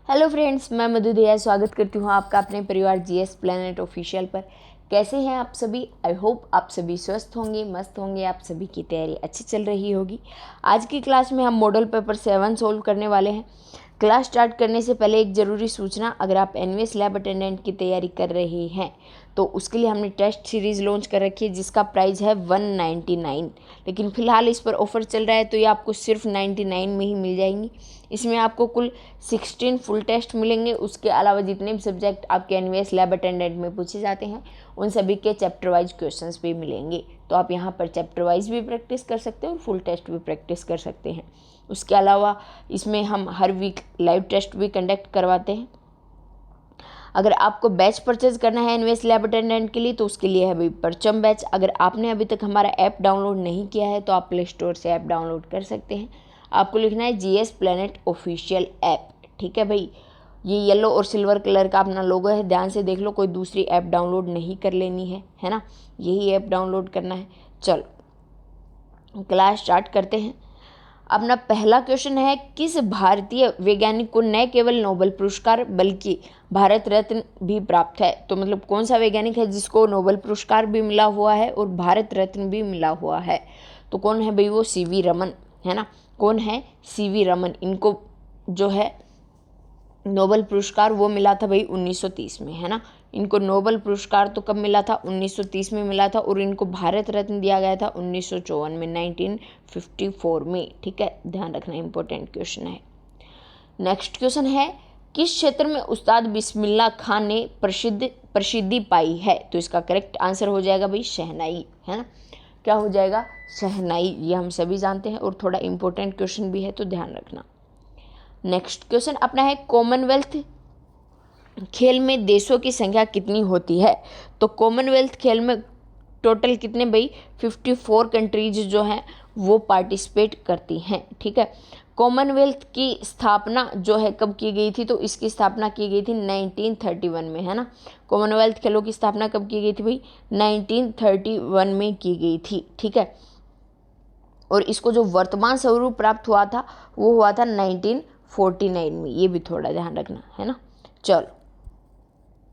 Hello friends, मैं मधु दया स्वागत करती हूँ आपका अपने परिवार जीएस प्लैनेट ऑफिशियल पर। कैसे हैं आप सभी? आई होप आप सभी स्वस्थ होंगे, मस्त होंगे। आप सभी की तैयारी अच्छी चल रही होगी। आज की क्लास में हम मॉडल पेपर 7 सोल्व करने वाले हैं। क्लास स्टार्ट करने से पहले एक ज़रूरी सूचना, अगर आप एनवीएस लैब अटेंडेंट की तैयारी कर रहे हैं तो उसके लिए हमने टेस्ट सीरीज़ लॉन्च कर रखी है जिसका प्राइस है 199। लेकिन फ़िलहाल इस पर ऑफ़र चल रहा है तो ये आपको सिर्फ 99 में ही मिल जाएंगी। इसमें आपको कुल 16 फुल टेस्ट मिलेंगे। उसके अलावा जितने भी सब्जेक्ट आपके एनवीएस लैब अटेंडेंट में पूछे जाते हैं उन सभी के चैप्टर वाइज क्वेश्चंस भी मिलेंगे। तो आप यहाँ पर चैप्टर वाइज भी प्रैक्टिस कर सकते हैं और फुल टेस्ट भी प्रैक्टिस कर सकते हैं। उसके अलावा इसमें हम हर वीक लाइव टेस्ट भी कंडक्ट करवाते हैं। अगर आपको बैच परचेज करना है एनवीएस लैब अटेंडेंट के लिए तो उसके लिए है भाई परचम बैच। अगर आपने अभी तक हमारा ऐप डाउनलोड नहीं किया है तो आप प्ले स्टोर से ऐप डाउनलोड कर सकते हैं। आपको लिखना है जीएस प्लैनेट ऑफिशियल ऐप। ठीक है भाई, ये येलो और सिल्वर कलर का अपना लोगो है, ध्यान से देख लो, कोई दूसरी ऐप डाउनलोड नहीं कर लेनी है ना, यही ऐप डाउनलोड करना है। चलो क्लास स्टार्ट करते हैं। अपना पहला क्वेश्चन है, किस भारतीय वैज्ञानिक को न केवल नोबेल पुरस्कार बल्कि भारत रत्न भी प्राप्त है? तो मतलब कौन सा वैज्ञानिक है जिसको नोबेल पुरस्कार भी मिला हुआ है और भारत रत्न भी मिला हुआ है? तो कौन है भाई? वो सीवी रमन है ना। कौन है? सीवी रमन। इनको जो है नोबेल पुरस्कार वो मिला था भाई 1930 में, है ना। इनको नोबेल पुरस्कार तो कब मिला था? 1930 में मिला था। और इनको भारत रत्न दिया गया था 1954 में, 1954 में। ठीक है, ध्यान रखना, इंपॉर्टेंट क्वेश्चन है। नेक्स्ट क्वेश्चन है, किस क्षेत्र में उस्ताद बिस्मिल्लाह खान ने प्रसिद्धि पाई है? तो इसका करेक्ट आंसर हो जाएगा भाई शहनाई, है ना। क्या हो जाएगा? शहनाई। ये हम सभी जानते हैं और थोड़ा इंपॉर्टेंट क्वेश्चन भी है तो ध्यान रखना। नेक्स्ट क्वेश्चन अपना है, कॉमनवेल्थ खेल में देशों की संख्या कितनी होती है? तो कॉमनवेल्थ खेल में टोटल कितने भाई? 54 कंट्रीज जो हैं वो पार्टिसिपेट करती हैं। ठीक है, कॉमनवेल्थ की स्थापना जो है कब की गई थी? तो इसकी स्थापना की गई थी 1931 में, है ना। कॉमनवेल्थ खेलों की स्थापना कब की गई थी भाई? 1931 में की गई थी। ठीक है, और इसको जो वर्तमान स्वरूप प्राप्त हुआ था वो हुआ था 1949 में। ये भी थोड़ा ध्यान रखना, है ना। चलो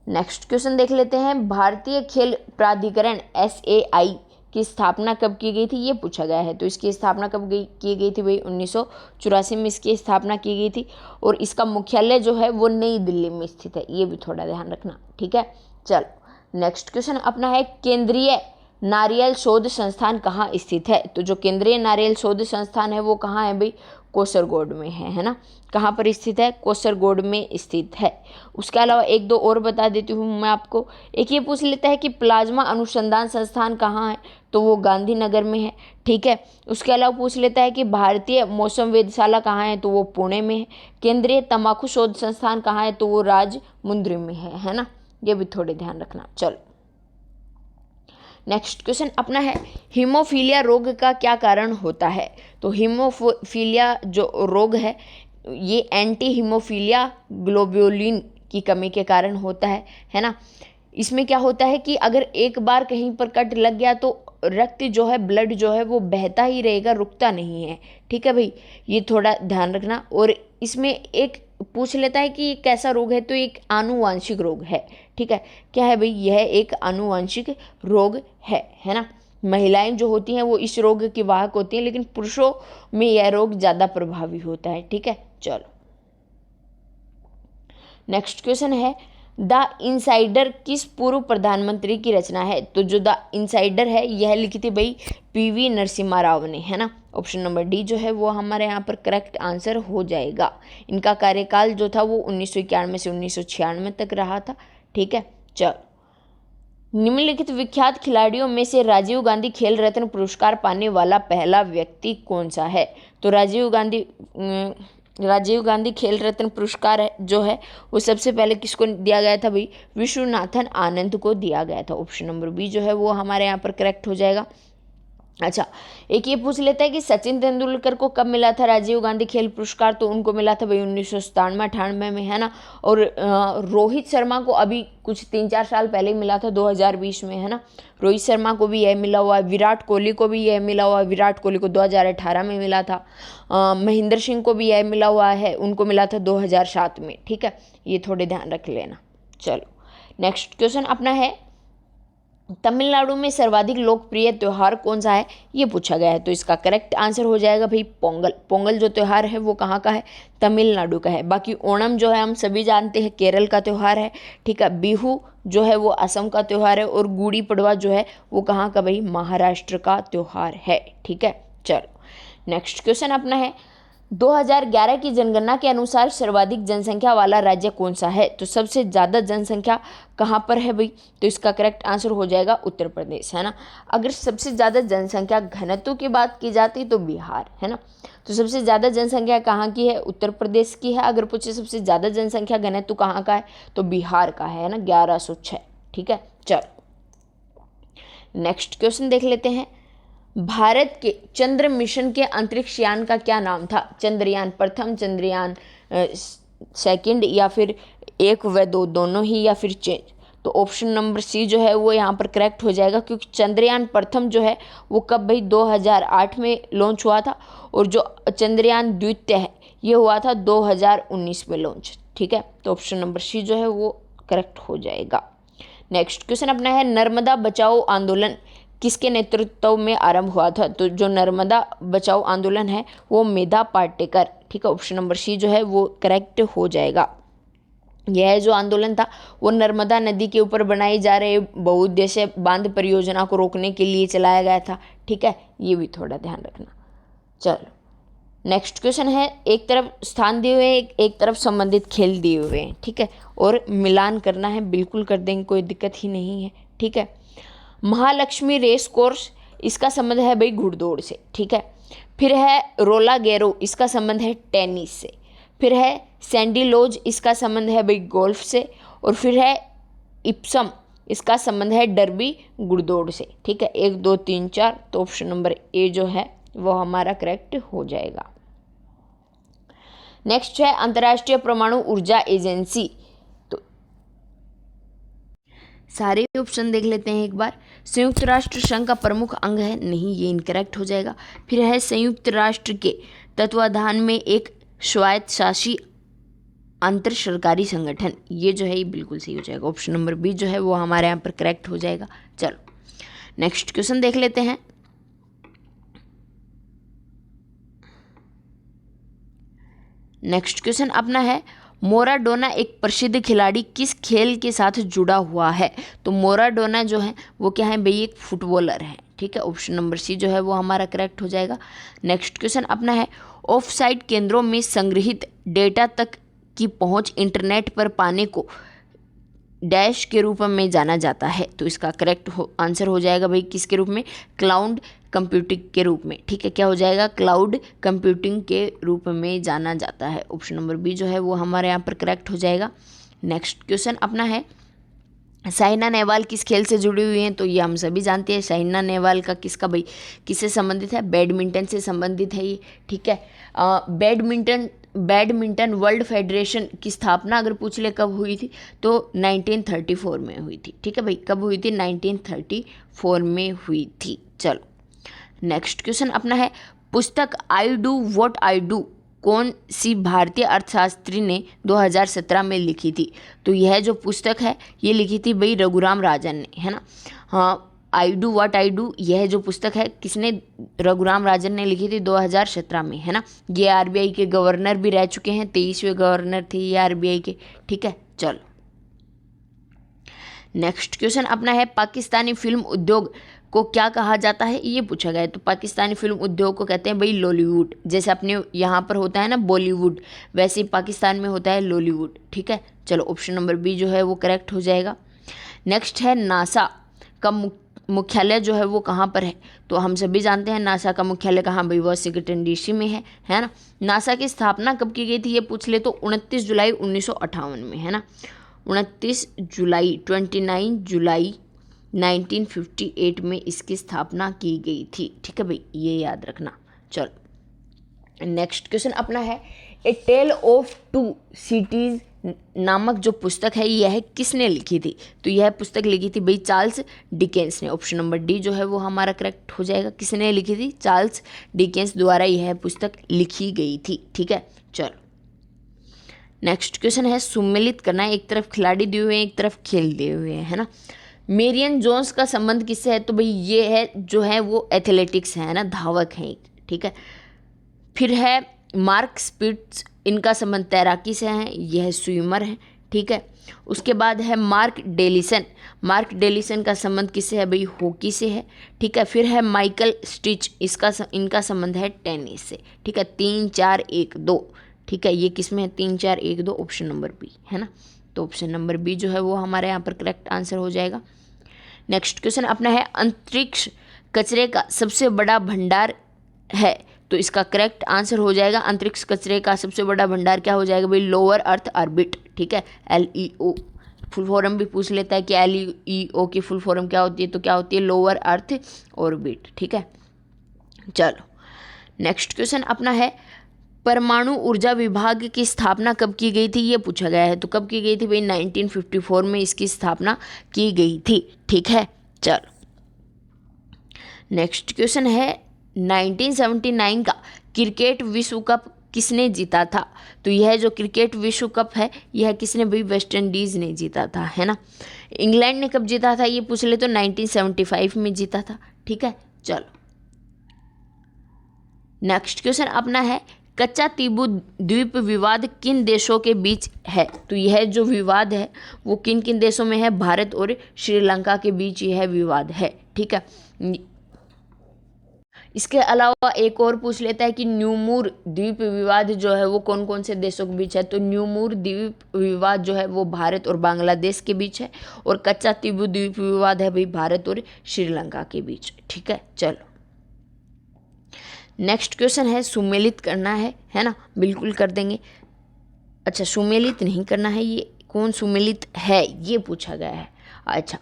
नेक्स्ट क्वेश्चन देख लेते हैं। भारतीय खेल प्राधिकरण SAI की स्थापना कब की गई थी? ये पूछा गया है। तो इसकी स्थापना कब की गई थी भाई? 1984 में इसकी स्थापना की गई थी। और इसका मुख्यालय जो है वो नई दिल्ली में स्थित है। ये भी थोड़ा ध्यान रखना। ठीक है, चलो नेक्स्ट क्वेश्चन अपना है, केंद्रीय नारियल शोध संस्थान कहाँ स्थित है? तो जो केंद्रीय नारियल शोध संस्थान है वो कहाँ है भाई? कोसरगोड में है ना। कहाँ पर स्थित है? कोसरगोड में स्थित है। उसके अलावा एक दो और बता देती हूँ मैं आपको। एक ये पूछ लेता है कि प्लाज्मा अनुसंधान संस्थान कहाँ है? तो वो गांधीनगर में है। ठीक है, उसके अलावा पूछ लेता है कि भारतीय मौसम वेधशाला कहाँ है? तो वो पुणे में है। केंद्रीय तंबाकू शोध संस्थान कहाँ है? तो वो राजमुंद्री में है ना। ये भी थोड़े ध्यान रखना। चलो नेक्स्ट क्वेश्चन अपना है, हीमोफीलिया रोग का क्या कारण होता है? तो हीमोफीलिया जो रोग है ये एंटी हीमोफीलिया ग्लोब्यूलिन की कमी के कारण होता है ना। इसमें क्या होता है कि अगर एक बार कहीं पर कट लग गया तो रक्त जो है, ब्लड जो है वो बहता ही रहेगा, रुकता नहीं है। ठीक है भाई, ये थोड़ा ध्यान रखना। और इसमें एक पूछ लेता है कि ये कैसा रोग है? तो एक आनुवांशिक रोग है। ठीक है, क्या है भाई? यह एक आनुवांशिक रोग है ना। महिलाएं जो होती हैं वो इस रोग की वाहक होती हैं, लेकिन पुरुषों में यह रोग ज़्यादा प्रभावी होता है। ठीक है, चलो नेक्स्ट क्वेश्चन है, द इनसाइडर किस पूर्व प्रधानमंत्री की रचना है? तो जो द इनसाइडर है यह लिखी थी भाई PV नरसिम्हा राव ने, है ना। ऑप्शन नंबर डी जो है वो हमारे यहाँ पर करेक्ट आंसर हो जाएगा। इनका कार्यकाल जो था वो 1991 से 1996 तक रहा था। ठीक है, चलो निम्नलिखित विख्यात खिलाड़ियों में से राजीव गांधी खेल रत्न पुरस्कार पाने वाला पहला व्यक्ति कौन सा है? तो राजीव गांधी खेल रत्न पुरस्कार जो है वो सबसे पहले किसको दिया गया था भाई? विश्वनाथन आनंद को दिया गया था। ऑप्शन नंबर बी जो है वो हमारे यहाँ पर करेक्ट हो जाएगा। अच्छा, एक ये पूछ लेता है कि सचिन तेंदुलकर को कब मिला था राजीव गांधी खेल पुरस्कार, तो उनको मिला था भाई 1997-98 में, है ना। और रोहित शर्मा को अभी कुछ 3-4 साल पहले ही मिला था, 2020 में, है ना। रोहित शर्मा को भी यह मिला हुआ है, विराट कोहली को भी यह मिला हुआ है, विराट कोहली को 2018 में मिला था। महेंद्र सिंह को भी यह मिला हुआ है, उनको मिला था 2007 में, ठीक है। ये थोड़े ध्यान रख लेना। चलो नेक्स्ट क्वेश्चन अपना है, तमिलनाडु में सर्वाधिक लोकप्रिय त्यौहार कौन सा है, ये पूछा गया है। तो इसका करेक्ट आंसर हो जाएगा भाई पोंगल। पोंगल जो त्यौहार है वो कहाँ का है, तमिलनाडु का है। बाकी ओणम जो है हम सभी जानते हैं केरल का त्यौहार है, ठीक है। बिहू जो है वो असम का त्यौहार है, और गुड़ी पड़वा जो है वो कहाँ का भाई, महाराष्ट्र का त्यौहार है, ठीक है। चलो नेक्स्ट क्वेश्चन अपना है, 2011 की जनगणना के अनुसार सर्वाधिक जनसंख्या वाला राज्य कौन सा है। तो सबसे ज़्यादा जनसंख्या कहाँ पर है भाई, तो इसका करेक्ट आंसर हो जाएगा उत्तर प्रदेश, है ना। अगर सबसे ज़्यादा जनसंख्या घनत्व की बात की जाती तो बिहार, है ना। तो सबसे ज़्यादा जनसंख्या कहाँ की है, उत्तर प्रदेश की है। अगर पूछे सबसे ज़्यादा जनसंख्या घनत्व कहाँ का है, तो बिहार का है ना, 1106, ठीक है। चलो नेक्स्ट क्वेश्चन देख लेते हैं, भारत के चंद्र मिशन के अंतरिक्ष यान का क्या नाम था। चंद्रयान प्रथम, चंद्रयान सेकंड, या फिर 1 व 2 दोनों ही, या फिर चेंज। तो ऑप्शन नंबर सी जो है वो यहाँ पर करेक्ट हो जाएगा, क्योंकि चंद्रयान प्रथम जो है वो कब भाई 2008 में लॉन्च हुआ था, और जो चंद्रयान द्वितीय है ये हुआ था 2019 में लॉन्च, ठीक है। तो ऑप्शन नंबर सी जो है वो करेक्ट हो जाएगा। नेक्स्ट क्वेश्चन अपना है, नर्मदा बचाओ आंदोलन किसके नेतृत्व में आरंभ हुआ था। तो जो नर्मदा बचाओ आंदोलन है वो मेधा पाटेकर, ठीक है। ऑप्शन नंबर सी जो है वो करेक्ट हो जाएगा। यह जो आंदोलन था वो नर्मदा नदी के ऊपर बनाई जा रहे बहुउद्देशीय बांध परियोजना को रोकने के लिए चलाया गया था, ठीक है। ये भी थोड़ा ध्यान रखना। चलो नेक्स्ट क्वेश्चन है, एक तरफ स्थान दिए हुए हैं, एक तरफ संबंधित खेल दिए हुए हैं, ठीक है। और मिलान करना है, बिल्कुल कर देंगे, कोई दिक्कत ही नहीं है, ठीक है। महालक्ष्मी रेस कोर्स, इसका संबंध है भाई घुड़दौड़ से, ठीक है। फिर है रोला गेरो, इसका संबंध है टेनिस से। फिर है सैंडी लॉज, इसका संबंध है भाई गोल्फ से। और फिर है इप्सम, इसका संबंध है डर्बी घुड़दौड़ से, ठीक है। 1 2 3 4, तो ऑप्शन नंबर ए जो है वो हमारा करेक्ट हो जाएगा। नेक्स्ट है अंतर्राष्ट्रीय परमाणु ऊर्जा एजेंसी, सारे ऑप्शन देख लेते हैं एक बार। संयुक्त राष्ट्र संघ का प्रमुख अंग है, नहीं ये इनकरेक्ट हो जाएगा। फिर है संयुक्त राष्ट्र के तत्वाधान में एक स्वायत्तशासी अंतर सरकारी संगठन, ये जो है ये बिल्कुल सही हो जाएगा। ऑप्शन नंबर बी जो है वो हमारे यहाँ पर करेक्ट हो जाएगा। चलो नेक्स्ट क्वेश्चन देख लेते हैं, नेक्स्ट क्वेश्चन अपना है, मोराडोना एक प्रसिद्ध खिलाड़ी किस खेल के साथ जुड़ा हुआ है। तो मोराडोना जो है वो क्या है भाई, एक फुटबॉलर है, ठीक है। ऑप्शन नंबर सी जो है वो हमारा करेक्ट हो जाएगा। नेक्स्ट क्वेश्चन अपना है, ऑफ साइट केंद्रों में संग्रहित डेटा तक की पहुंच इंटरनेट पर पाने को डैश के रूप में जाना जाता है। तो इसका करेक्ट आंसर हो जाएगा भाई किसके रूप में, क्लाउड कंप्यूटिंग के रूप में, ठीक है। क्या हो जाएगा, क्लाउड कंप्यूटिंग के रूप में जाना जाता है। ऑप्शन नंबर बी जो है वो हमारे यहाँ पर करेक्ट हो जाएगा। नेक्स्ट क्वेश्चन अपना है, साइना नेहवाल किस खेल से जुड़ी हुई हैं। तो ये हम सभी जानते हैं, साइना नेहवाल का किसका भाई, किससे संबंधित है, बैडमिंटन से संबंधित है ये, ठीक है। बैडमिंटन वर्ल्ड फेडरेशन की स्थापना अगर पूछ ले कब हुई थी, तो 1934 में हुई थी, ठीक है भाई। कब हुई थी, 1934 में हुई थी। चलो नेक्स्ट क्वेश्चन अपना है, पुस्तक I do what I do कौन सी भारतीय अर्थशास्त्री ने 2017 में लिखी थी। तो यह जो पुस्तक है ये लिखी थी भाई रघुराम राजन ने, है ना। हाँ, I do what I do, यह जो पुस्तक है किसने, रघुराम राजन ने लिखी थी 2017 में, है ना। ये आरबीआई के गवर्नर भी रह चुके हैं, 23वें गवर्नर थे ये आरबीआई के, ठीक है। चलो नेक्स्ट क्वेश्चन अपना है, पाकिस्तानी फिल्म उद्योग को क्या कहा जाता है, ये पूछा गया है। तो पाकिस्तानी फिल्म उद्योग को कहते हैं भाई लॉलीवुड। जैसे अपने यहाँ पर होता है ना बॉलीवुड, वैसे ही पाकिस्तान में होता है लॉलीवुड, ठीक है। चलो ऑप्शन नंबर बी जो है वो करेक्ट हो जाएगा। नेक्स्ट है, नासा का मुख्यालय जो है वो कहाँ पर है। तो हम सभी जानते हैं नासा का मुख्यालय कहाँ भाई, वाशिंगटन डीसी में है ना। नासा की स्थापना कब की गई थी ये पूछ ले, तो 29 जुलाई 1958 में, है ना। 29 जुलाई 1958 में इसकी स्थापना की गई थी। ठीक है भाई, ये याद रखना। चलो नेक्स्ट क्वेश्चन अपना है, ए टेल ऑफ टू सिटीज नामक जो पुस्तक है यह किसने लिखी थी? तो यह पुस्तक लिखी थी भाई चार्ल्स डिकेंस ने। ऑप्शन नंबर डी जो है वो हमारा करेक्ट हो जाएगा। किसने लिखी थी? चार्ल्स डिकेंस द्वारा यह पुस्तक लिखी गई थी। ठीक है, चलो नेक्स्ट क्वेश्चन है, सुमेलित करना है। एक तरफ खिलाड़ी दिए हुए हैं, एक तरफ खेल दिए हुए हैं, है ना। मेरियन जोन्स का संबंध किससे है? तो भाई ये है जो है वो एथलेटिक्स है ना, धावक हैं। ठीक है, फिर है मार्क स्पिट्स, इनका संबंध तैराकी से है, यह स्विमर है। ठीक है, उसके बाद है मार्क डेलिसन, मार्क डेलिसन का संबंध किससे है भाई? हॉकी से है। ठीक है, फिर है माइकल स्टिच, इनका संबंध है टेनिस से। ठीक है, 3 4 1 2। ठीक है, ये किस में है? 3 4 1 2, ऑप्शन नंबर बी, है ना। तो ऑप्शन नंबर बी जो है वो हमारे यहाँ पर करेक्ट आंसर हो जाएगा। नेक्स्ट क्वेश्चन अपना है, अंतरिक्ष कचरे का सबसे बड़ा भंडार है। तो इसका करेक्ट आंसर हो जाएगा, अंतरिक्ष कचरे का सबसे बड़ा भंडार क्या हो जाएगा भाई? Lower earth orbit. ठीक है, LEO फुल फॉर्म भी पूछ लेता है कि LEO की फुल फॉर्म क्या होती है? तो क्या होती है? Lower earth orbit. ठीक है, चलो नेक्स्ट क्वेश्चन अपना है, परमाणु ऊर्जा विभाग की स्थापना कब की गई थी? ये पूछा गया है। तो कब की गई थी भाई? 1954 में इसकी स्थापना की गई थी। ठीक है, चलो नेक्स्ट क्वेश्चन है, 1979 का क्रिकेट विश्व कप किसने जीता था? तो यह जो क्रिकेट विश्व कप है यह किसने भाई? वेस्ट इंडीज़ ने जीता था, है ना। इंग्लैंड ने कब जीता था ये पूछ ले तो 1975 में जीता था। ठीक है, चलो नेक्स्ट क्वेश्चन अपना है, कच्चा तीबू द्वीप विवाद किन देशों के बीच है? तो यह जो विवाद है वो किन किन देशों में है? भारत और श्रीलंका के बीच यह विवाद है। ठीक है, इसके अलावा एक और पूछ लेता है कि न्यूमूर द्वीप विवाद जो है वो कौन कौन से देशों के बीच है? तो न्यूमूर द्वीप विवाद जो है वो भारत और बांग्लादेश के बीच है, और कच्चा तीबू द्वीप विवाद है भाई भारत और श्रीलंका के बीच। ठीक है, चलो नेक्स्ट क्वेश्चन है, सुमेलित करना है ना, बिल्कुल कर देंगे। अच्छा, सुमेलित नहीं करना है, ये कौन सुमेलित है ये पूछा गया है। अच्छा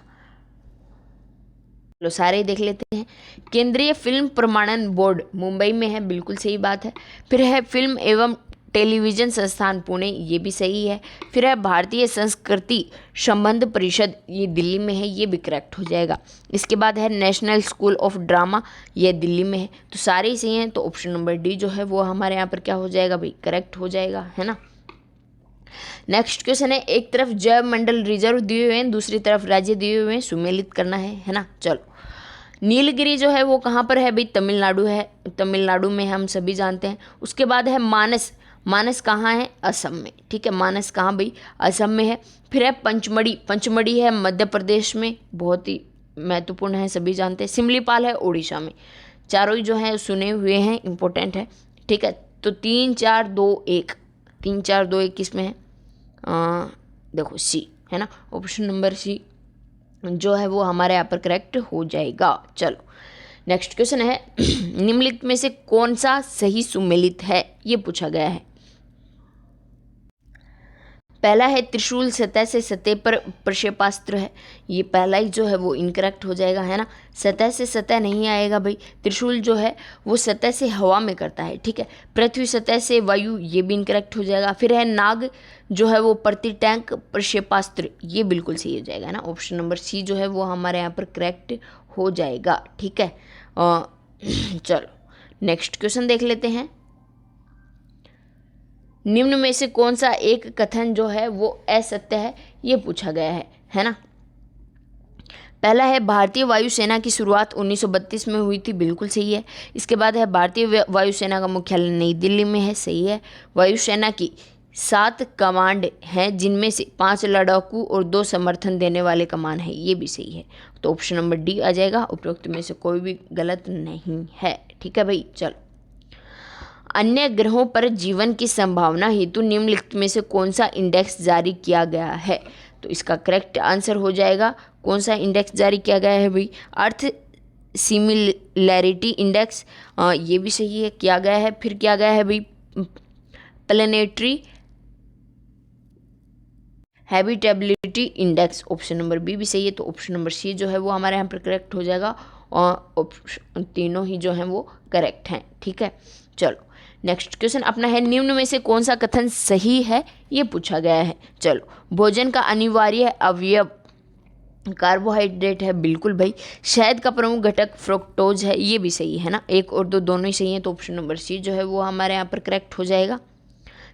चलो सारे देख लेते हैं। केंद्रीय फिल्म प्रमाणन बोर्ड मुंबई में है, बिल्कुल सही बात है। फिर है फिल्म एवं टेलीविज़न संस्थान पुणे, ये भी सही है। फिर है भारतीय संस्कृति संबंध परिषद, ये दिल्ली में है, ये भी करेक्ट हो जाएगा। इसके बाद है नेशनल स्कूल ऑफ ड्रामा, ये दिल्ली में है। तो सारे ही सही हैं, तो ऑप्शन नंबर डी जो है वो हमारे यहाँ पर क्या हो जाएगा भाई? करेक्ट हो जाएगा, है ना। नेक्स्ट क्वेश्चन है, एक तरफ जैव मंडल रिजर्व दिए हुए हैं, दूसरी तरफ राज्य दिए हुए हैं, सुमेलित करना है ना। चलो नीलगिरी जो है वो कहाँ पर है भाई? तमिलनाडु है, तमिलनाडु में हम सभी जानते हैं। उसके बाद है मानस, मानस कहाँ है? असम में। ठीक है, मानस कहाँ भाई? असम में है। फिर है पंचमढ़ी, पंचमढ़ी है मध्य प्रदेश में, बहुत ही महत्वपूर्ण है, सभी जानते हैं। सिमलीपाल है उड़ीसा में। चारों ही जो है सुने हुए हैं, इंपॉर्टेंट है। ठीक है, तो 3 4 2 1, 3 4 2 1 किस में है? देखो सी, है ना। ऑप्शन नंबर सी जो है वो हमारे यहाँ पर करेक्ट हो जाएगा। चलो नेक्स्ट क्वेश्चन है, निम्नलिखित में से कौन सा सही सुमेलित है? ये पूछा गया है। पहला है त्रिशूल सतह से सतह पर प्रक्षेपास्त्र है, ये पहला ही जो है वो इनकरेक्ट हो जाएगा, है ना। सतह से सतह नहीं आएगा भाई, त्रिशूल जो है वो सतह से हवा में करता है। ठीक है, पृथ्वी सतह से वायु, ये भी इनकरेक्ट हो जाएगा। फिर है नाग जो है वो प्रति टैंक प्रक्षेपास्त्र, ये बिल्कुल सही हो जाएगा ना। ऑप्शन नंबर सी जो है वो हमारे यहाँ पर करेक्ट हो जाएगा। ठीक है, चलो नेक्स्ट क्वेश्चन देख लेते हैं। निम्न में से कौन सा एक कथन जो है वो असत्य है? ये पूछा गया है ना। पहला है भारतीय वायुसेना की शुरुआत 1932 में हुई थी, बिल्कुल सही है। इसके बाद है भारतीय वायुसेना का मुख्यालय नई दिल्ली में है, सही है। वायुसेना की 7 कमांड हैं, जिनमें से 5 लड़ाकू और 2 समर्थन देने वाले कमान है, ये भी सही है। तो ऑप्शन नंबर डी आ जाएगा, उपरोक्त में से कोई भी गलत नहीं है। ठीक है भाई, चलो अन्य ग्रहों पर जीवन की संभावना हेतु निम्नलिखित में से कौन सा इंडेक्स जारी किया गया है? तो इसका करेक्ट आंसर हो जाएगा, कौन सा इंडेक्स जारी किया गया है भाई? अर्थ सिमिलैरिटी इंडेक्स, ये भी सही है, किया गया है। फिर किया गया है भाई planetary habitability index, option number B भी सही है, तो ऑप्शन नंबर सी जो है वो हमारे यहाँ पर करेक्ट हो जाएगा और ऑप्शन तीनों ही जो हैं वो करेक्ट हैं। ठीक है, चलो नेक्स्ट क्वेश्चन अपना है, निम्न में से कौन सा कथन सही है, ये पूछा गया है। चलो, भोजन का अनिवार्य अवयव कार्बोहाइड्रेट है, बिल्कुल भाई। शहद का प्रमुख घटक फ्रुक्टोज है, ये भी सही है ना, एक और दो दोनों ही सही हैं, तो ऑप्शन नंबर सी जो है वो हमारे यहाँ पर करेक्ट हो जाएगा।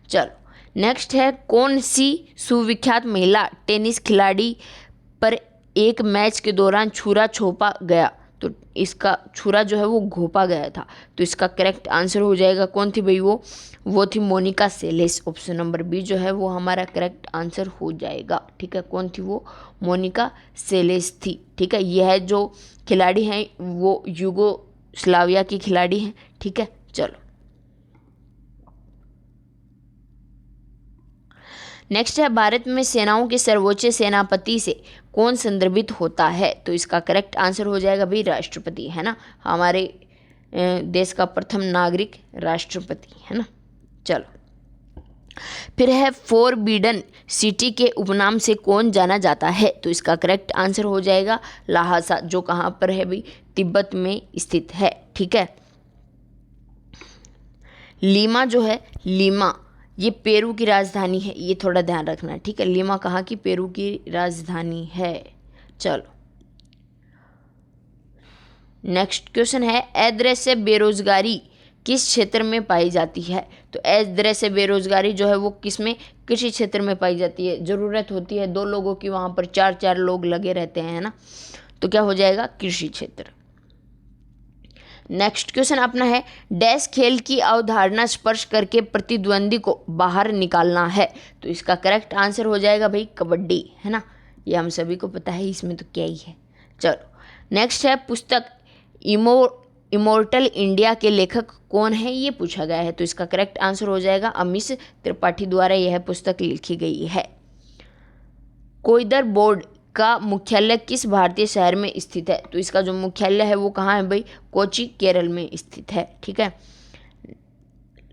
चलो नेक्स्ट है, कौन सी सुविख्यात महिला टेनिस खिलाड़ी पर एक मैच के दौरान छुरा छोपा गया, तो इसका छुरा जो है वो घोपा गया था, तो इसका करेक्ट आंसर हो जाएगा कौन थी भाई, वो थी मोनिका सेलेस, ऑप्शन नंबर बी जो है वो हमारा करेक्ट आंसर हो जाएगा। ठीक है, कौन थी वो, मोनिका सेलेस थी। ठीक है, यह जो खिलाड़ी हैं वो युगोस्लाविया की खिलाड़ी हैं। ठीक है, चलो नेक्स्ट है, भारत में सेनाओं के सर्वोच्च सेनापति से कौन संदर्भित होता है, तो इसका करेक्ट आंसर हो जाएगा भाई राष्ट्रपति, है ना, हमारे देश का प्रथम नागरिक राष्ट्रपति, है ना। चलो फिर है, फोरबिडन सिटी के उपनाम से कौन जाना जाता है, तो इसका करेक्ट आंसर हो जाएगा ल्हासा, जो कहाँ पर है भाई, तिब्बत में स्थित है। ठीक है, लीमा जो है, लीमा ये पेरू की राजधानी है, ये थोड़ा ध्यान रखना है। ठीक है, लीमा कहाँ की, पेरू की राजधानी है। चलो नेक्स्ट क्वेश्चन है, अदृश्य बेरोजगारी किस क्षेत्र में पाई जाती है, तो अदृश्य बेरोजगारी जो है वो किस में, कृषि क्षेत्र में पाई जाती है। ज़रूरत होती है 2 लोगों की, वहाँ पर 4 लोग लगे रहते हैं, है ना, तो क्या हो जाएगा, कृषि क्षेत्र। नेक्स्ट क्वेश्चन अपना है, डैश खेल की अवधारणा स्पर्श करके प्रतिद्वंदी को बाहर निकालना है, तो इसका करेक्ट आंसर हो जाएगा भाई कबड्डी, है ना, ये हम सभी को पता है, इसमें तो क्या ही है। चलो नेक्स्ट है, पुस्तक इमोर्टल इंडिया के लेखक कौन है, ये पूछा गया है, तो इसका करेक्ट आंसर हो जाएगा अमीश त्रिपाठी द्वारा यह पुस्तक लिखी गई है। कोइदर बोर्ड का मुख्यालय किस भारतीय शहर में स्थित है, तो इसका जो मुख्यालय है वो कहाँ है भाई, कोची केरल में स्थित है। ठीक है,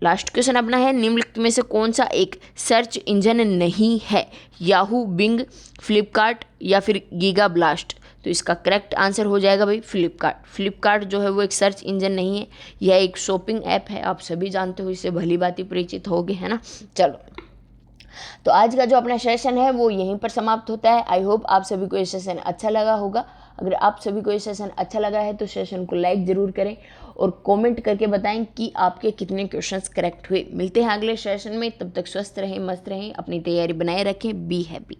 लास्ट क्वेश्चन अपना है, निम्नलिखित में से कौन सा एक सर्च इंजन नहीं है, याहू, बिंग, फ्लिपकार्ट या फिर गीगा ब्लास्ट, तो इसका करेक्ट आंसर हो जाएगा भाई फ्लिपकार्ट। फ्लिपकार्ट जो है वो एक सर्च इंजन नहीं है, यह एक शॉपिंग ऐप है, आप सभी जानते हो, इससे भली भांति परिचित होगे, है ना। चलो तो आज का जो अपना सेशन है वो यहीं पर समाप्त होता है। आई होप आप सभी को ये सेशन अच्छा लगा होगा। अगर आप सभी को ये सेशन अच्छा लगा है तो सेशन को लाइक ज़रूर करें और कमेंट करके बताएं कि आपके कितने क्वेश्चंस करेक्ट हुए। मिलते हैं अगले सेशन में, तब तक स्वस्थ रहें, मस्त रहें, अपनी तैयारी बनाए रखें, बी हैप्पी।